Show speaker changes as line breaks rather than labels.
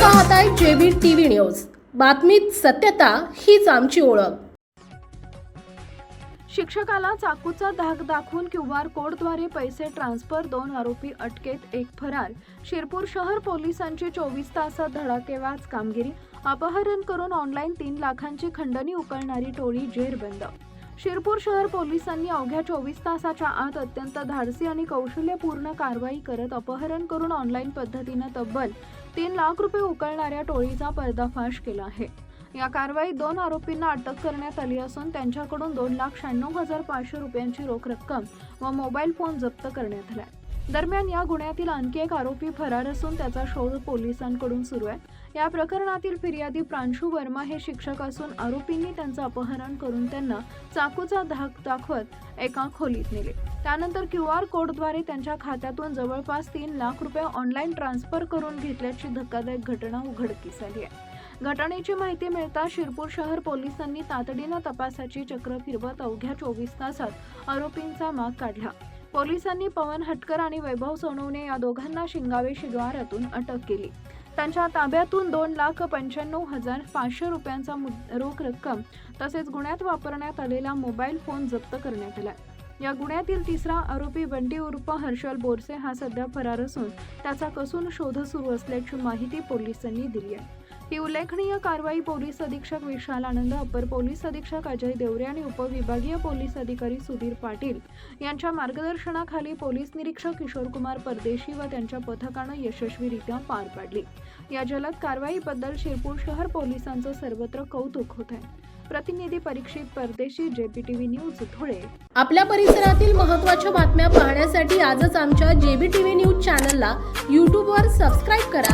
पाहताय JB TV news. बातमीत सत्यता हीच आमची ओळख।
शिक्षकाला चाकूचा धाक दाखवून क्यूआर कोडद्वारे पैसे ट्रान्सफर, 2 आरोपी अटकेत, 1 फरार। शिरपूर शहर पोलिसांची 24 तासात धडाकेबाज कामगिरी। अपहरण करून ऑनलाईन 3 लाखांची खंडणी उकळणारी टोळी जेरबंद। शिरपूर शहर पोलिसांनी अवघ्या 24 तासाच्या आत अत्यंत धाडसी आणि कौशल्यपूर्ण कारवाई करत अपहरण करून ऑनलाईन पद्धतीने तब्बल 3 लाख रुपये उकळणाऱ्या टोळीचा पर्दाफाश केला आहे। या कारवाईत 2 आरोपींना अटक करण्यात आली असून त्यांच्याकडून 2,96,500 रुपयांची रोख रक्कम व मोबाईल फोन जप्त करण्यात आला। दरम्यान या गुन्ह्यातील आणखी एक आरोपी फरार असून त्याचा शोध पोलिसांकडून सुरू आहे। या प्रकरणातील फिर्यादी प्रांशू वर्मा हे शिक्षक असून आरोपींनी त्यांचं अपहरण करून त्यांना चाकूचा धाक दाखवत एका खोलीत नेले। त्यानंतर क्यूआर कोडद्वारे त्यांच्या खात्यातून जवळपास 3 लाख रुपये ऑनलाईन ट्रान्सफर करून घेतल्याची धक्कादायक घटना उघडकीस आली आहे। घटनेची माहिती मिळताच शिरपूर शहर पोलिसांनी तातडीनं तपासाची चक्र फिरवत अवघ्या 24 तासात आरोपींचा माग काढला। पोलिसांनी पवन हटकर आणि वैभव सोनवणे या दोघांना शिंगावे शिवारातून अटक केली। त्यांच्या ताब्यातून 2,95,500 रुपयांचा रोख रक्कम तसेच गुन्ह्यात वापरण्यात आलेला मोबाईल फोन जप्त करण्यात आला। या गुन्ह्यातील तिसरा आरोपी बंटी उर्फ हर्षल बोरसे हा सध्या फरार असून त्याचा कसून शोध सुरू असल्याची माहिती पोलिसांनी दिली आहे। ही उल्लेखनीय कारवाई पोलीस अधीक्षक विशाल आनंद, अपर पोलीस अधीक्षक अजय देवरे आणि उपविभागीय पोलीस अधिकारी सुधीर पाटील यांच्या मार्गदर्शनाखाली पोलीस निरीक्षक किशोरकुमार परदेशी व त्यांच्या पथकानं यशस्वीरित्या पार पाडली। या जलद कारवाईबद्दल शिरपूर शहर पोलिसांचं सर्वत्र कौतुक होत आहे। प्रतिनिधी परीक्षित परदेशी, जेबीटीव्ही न्यूज, धुळे।
आपल्या परिसरातील महत्त्वाच्या बातम्या पाहण्यासाठी आजच आमच्या जेबी टीव्ही न्यूज चॅनलला YouTube वर सबस्क्राईब करा